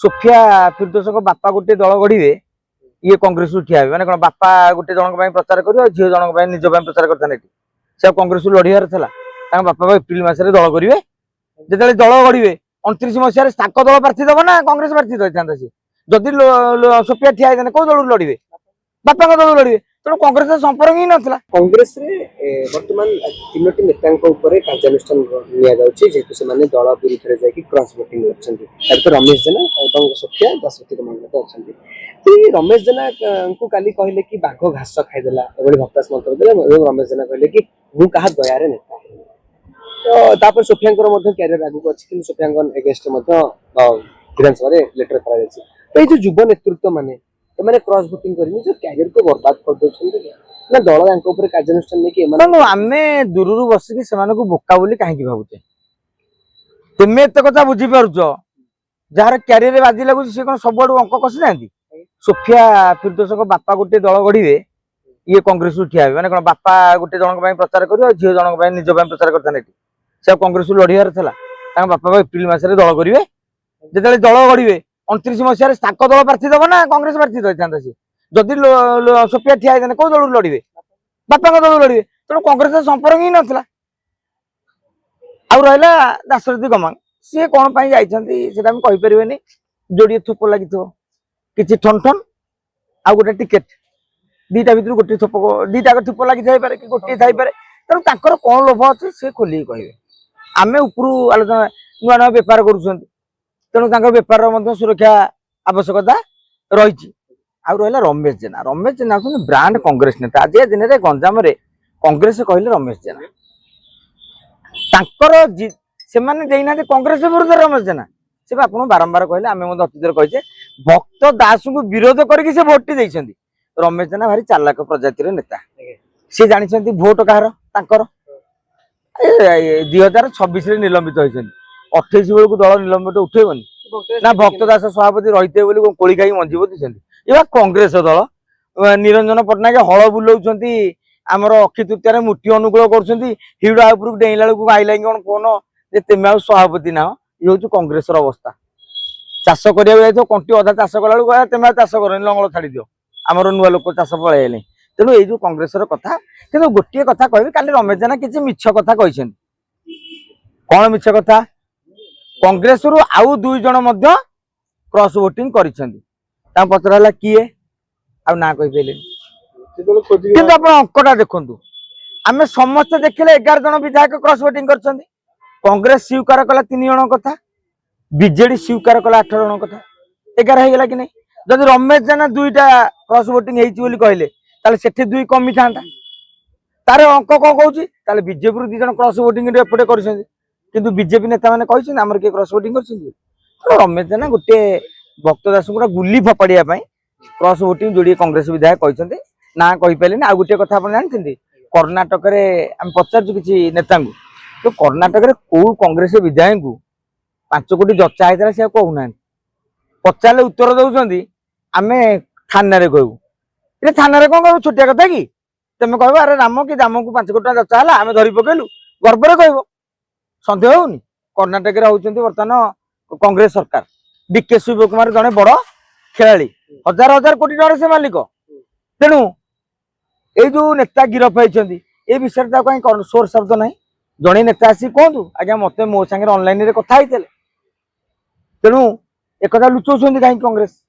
Sophia Firdaus बापा गोटे दल गढ़े ये कांग्रेस ठिया माने कौन बापा गोटे जन प्रचार कर झील जन निज प्रचार करते से कांग्रेस लड़ार था बापा एप्रिल मसरे दल करेंगे जो दल गढ़े 29 मसीह ताक दल प्रार्थी दब ना कांग्रेस प्रार्थी दे सी जदि सोफिया ठिया होता कौ दल लड़े बापा दल लड़े तेणु कांग्रेस संपर्क ही नाला कांग्रेस बर्तमान तीनोटी नेता कार्यानुष्ठान जेहेतु से दल विरुद्ध जाकि क्रॉस वोटिंग कर रमेश जेना और सोफिया दशरथी मंडल अच्छा तो ये रमेश जेना को काली कहले कि बाघ घास खाईदेला एभली भक्तास मंत्र देले रमेश जेना कहले कि मु कहा दयारे नेता तो तापर सोफिया क्यारियर आगू अच्छी कि सोफिया एगेस्ट विधानसभा लेटर करा तो ये जो युव नेतृत्व माने मैंने क्रॉस वोटिंग करनी जो कैरियर को बर्बाद कर दे ना दल यांक ऊपर कार्यानुष्ठान नहीं आमे दूर बसिकी से बोका बोली कहीं भावुचे तुम एत कथा बुझी पारुच जार क्यारियर बाजी लगुच सी कौन सब आड़ अंक कषि ना सोफिया फिरदोस बापा गोटे दल गढ़े ये कांग्रेस ठिया माने कौन बापा गोटे जन प्रचार कर झील जन निज प्रचार करते से कांग्रेस लड़ार था बापा एप्रिल मसरे दल करेंगे जो दल गढ़े 29 मसीह ताक दल प्रार्थी दब ना कांग्रेस प्रार्थी दे सी जदि सोफिया ठिया होता कौ दल लड़े बापा दल लड़े तेणु कांग्रेस संपर्क ही नाला आउ रहा दाशरथी गमांग सी कौन जापर जोड़े थोप लगी कि ठन ठन आउ गोटे टिकेट दीटा भर गोटे थोप दीटा थोप लगी कि गोटे थपे तेणु कौन लोभ अच्छे सी खोल कहे आम उपरू आलोचना नुआ नुआ बेपार करेणु बेपार सुरक्षा आवश्यकता रही आउ रहा रमेश जेना ब्रांड कांग्रेस नेता आज दिन में गंजाम कांग्रेस कहले रमेश जेना से कांग्रेस विरुद्ध रमेश जेना से आपको बारंबार कहले आम अतीत कहे भक्त दास को विरोध करके से भोट टी रमेश जेना भारी चालाक प्रजातिर नेता सी जानी भोट कहार 2026 निलंबित होती 28 बेलू दल निलंबित उठेबनी ना भक्त दास सभापति रही कोड़ी खाई मंजी बोती ये कांग्रेस दल निरंजन पट्टनायक हल बुलाऊं आमर अक्षय तृतीय मूर्ति अनुकूल कर हिड़ा उपर डेला बेलू आईला कौन फोन जे तेम आ सभापति ना ये हूँ कांग्रेस अवस्था चाष करा कंटी अधा चाष कला बेलू तेम चाष कर लंगल छाड़ दियो आमर नुआ लोक चाष पलैले तेणु ये कांग्रेस कथा कि गोटे कथा कह काली रमेश जेना किसी मिछ कथा कही कौन मिछ कथा कांग्रेस रु आउ 2 जन क्रॉस वोटिंग कर पचर किए आ ना कही पारे कि अंकटा देखु आम समस्ते देखले 11 जन विधायक क्रॉस वोटिंग कर कांग्रेस स्वीकार कला 3 जन कथा बीजेडी स्वीकार कला 8 जन कथा 11 होगा कि नहीं जब रमेश जेना 2टा क्रॉस वोटिंग कहले से 2 कमी था तार अंक कौन कौन बीजेपी 2 जन क्रॉस वोटिंग एपटे कर बीजेपी नेता मैंने कही आमर किए क्रॉस वोटिंग कर रमेश जेना गोटे भक्त दास को गुली फपाड़िया क्रॉस वोटिंग जोड़े कांग्रेस विधायक कहते ना कही पारे आ गोटे कथा आप जानते कर्णाटक आम पचार किसी नेता तो कर्णाटक कौ कांग्रेस विधायक को 5 कोटी जचा होता से कहूना पचारे उत्तर दौरान आम थाना कहू थाना कौन कह छोटिया कथा कि तुम कह अरे राम कि दाम को 5 कोटी जचा है आम धरी पकेलु गर्व कह सन्देह होनी कर्णाटक बर्तमान कांग्रेस सरकार डीके शिव कुमार जड़े बड़ खेलाड़ी हजार हजार कोटी टकर से मालिक तेणु ये जो नेता गिरफ होती ये विषय कहीं सोर शब्द ना जड़े नेता आसी कहतु आज्ञा मत मो सागर ऑनलाइन कथा तेणु एक लुचाऊँ कहीं कांग्रेस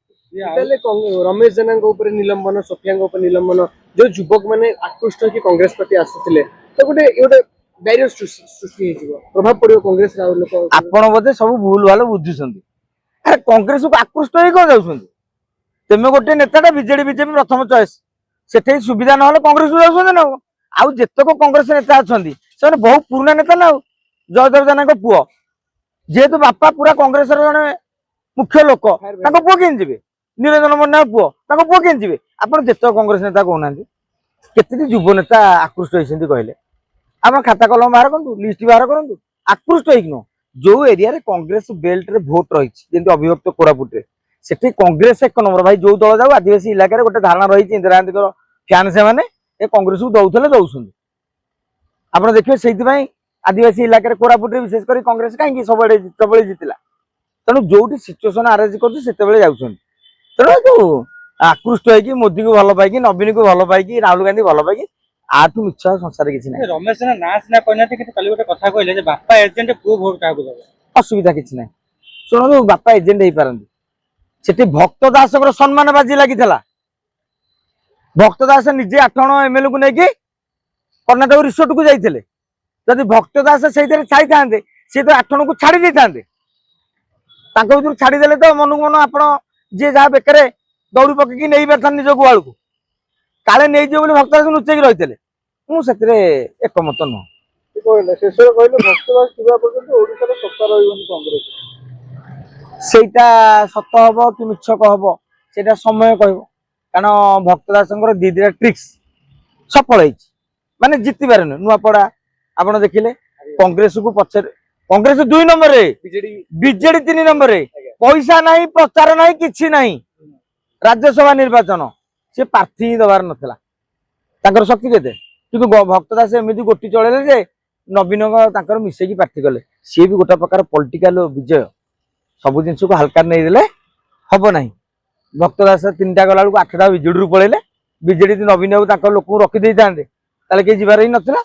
रमेश जेना निलंबन सोफिया निलंबन जो युवक मैंने आकृष्ट हो कांग्रेस प्रति आसुले तो गोटे बैरियर सृष्टि प्रभाव पड़ो कांग्रेस आपण बोधे सब भूल भाल बुझुं कांग्रेस को आकृष्ट हो कौन जाऊँ तुम गोटे नेता बीजेडी बीजेपी प्रथम चॉइस से सुविधा ना कांग्रेस को जाऊँ ना आउ जितक कांग्रेस नेता अच्छा से बहुत पुराना नेता ना जयदेव जेना पुओ जेहेतु बापा पूरा कांग्रेस जड़े मुख्य लोक पुओ के निरंजन पट्टनायक पुओ पुओ के आप जितक कांग्रेस नेता कहना केत युव नेता आकृष्ट होती कहले आप खाता कलम बाहर करूँ लिस्ट बाहर करूँ आकृष्ट हो जो एरिया रे कांग्रेस बेल्ट रे भोट रही जमी अभिभक्त कोरापुटे से कांग्रेस 1 नंबर भाई जो दल जाऊ आदिवासी इलाका गोटे धारणा रही इंदिरा गांधी फैन से मैंने कांग्रेस को दौले दौरान आप देखिए से आदिवासी इलाका कोरापुटे विशेषकर कांग्रेस कहीं सब जितला ତେଣୁ ଯୋଉଠି ସିଚୁଏସନ ଆରେଞ୍ଜ କରୁଛି ସେତେବେଳେ ଯାଉଛନ୍ତି। ତେଣୁ ଯୋଉ ଆକୃଷ୍ଟ ହେଇକି ମୋଦିକୁ ଭଲ ପାଇକି ନବୀନକୁ ଭଲ ପାଇକି ରାହୁଲ ଗାନ୍ଧୀ ଭଲ ପାଇକି ଆଠୁ ମିଛ ଆଉ ସଂସାର କିଛି ନାହିଁ। ରମେଶ ଜେନା ନାଁ ସିନା କହିନାହାନ୍ତି କିନ୍ତୁ କାଲି ଗୋଟେ କଥା କହିଲେ ଯେ ବାପା ଏଜେଣ୍ଟ ପୁଅ ଭୋଟ କାହାକୁ ଦେବ। ଅସୁବିଧା କିଛି ନାହିଁ। ଶୁଣନ୍ତୁ ବାପା ଏଜେଣ୍ଟ ହେଇପାରନ୍ତି, ସେଠି ଭକ୍ତ ଦାସଙ୍କର ସମ୍ମାନ ବାଜି ଲାଗିଥିଲା। ଭକ୍ତ ଦାସ ନିଜେ 8 ଜଣ MLA କୁ ନେଇକି କର୍ଣ୍ଣାଟକ ରିସୋର୍ଟକୁ ଯାଇଥିଲେ। ଯଦି ଭକ୍ତ ଦାସ ସେଇଥିରେ ଛାଇଥାନ୍ତେ ସିଏ ତ 8 ଜଣଙ୍କୁ ଛାଡି ଦେଇଥାନ୍ତେ। ତାଙ୍କ ଭିତରୁ ଛାଡିଦେଲେ ତ ମନକୁ ମନ ଆପଣ ଯିଏ ଯାହା ବେକରେ ଦୌଡ଼ି ପକେଇକି ନେଇ ପାରିଥାନ୍ତି ନିଜ ଗୁହାଳକୁ, କାଳେ ନେଇଯିବ ବୋଲି ଭକ୍ତ ଦାସ ଲୁଚେଇକି ରହିଥିଲେ। ମୁଁ ସେଥିରେ ଏକମତ ନୁହଁ। କହିଲେ ଶେଷରେ କହିଲେ ଭକ୍ତଦାସ ଥିବା ପର୍ଯ୍ୟନ୍ତ ଓଡିଶାରେ ସତ୍ତା ରହିବନି କଂଗ୍ରେସ। ସେଇଟା ସତ ହବ କି ମିଛ ହବ ସେଇଟା ସମୟ କହିବ। କାରଣ ଭକ୍ତ ଦାସଙ୍କର 2-2ଟା ଟ୍ରିକ୍ସ ସଫଳ ହେଇଛି, ମାନେ ଜିତିବାରେ ନୁହେଁ। ନୂଆପଡା ଆପଣ ଦେଖିଲେ କଂଗ୍ରେସକୁ ପଛରେ, କଂଗ୍ରେସ 2 ନମ୍ବରରେ, ବିଜେଡି 3 ନମ୍ବରରେ। ପଇସା ନାହିଁ, ପ୍ରଚାର ନାହିଁ, କିଛି ନାହିଁ। ରାଜ୍ୟସଭା ନିର୍ବାଚନ ସେ ପ୍ରାର୍ଥୀ ହିଁ ଦବାର ନଥିଲା, ତାଙ୍କର ଶକ୍ତି କେତେ। କିନ୍ତୁ ଭକ୍ତ ଦାସ ଏମିତି ଗୋଟି ଚଳେଇଲେ ଯେ ନବୀନ ତାଙ୍କର ମିଶେଇକି ପ୍ରାର୍ଥୀ କଲେ। ସିଏ ବି ଗୋଟେ ପ୍ରକାର ପଲିଟିକାଲ ବିଜୟ। ସବୁ ଜିନିଷକୁ ହାଲକାରେ ନେଇଦେଲେ ହବ ନାହିଁ। ଭକ୍ତ ଦାସ 3ଟା ଗଲା ବେଳକୁ 8ଟା ବିଜେଡିରୁ ପଳେଇଲେ। ବିଜେଡି ନବୀନ ବାବୁ ତାଙ୍କ ଲୋକଙ୍କୁ ରଖିଦେଇଥାନ୍ତେ ତାହେଲେ କେହି ଯିବାର ହିଁ ନଥିଲା।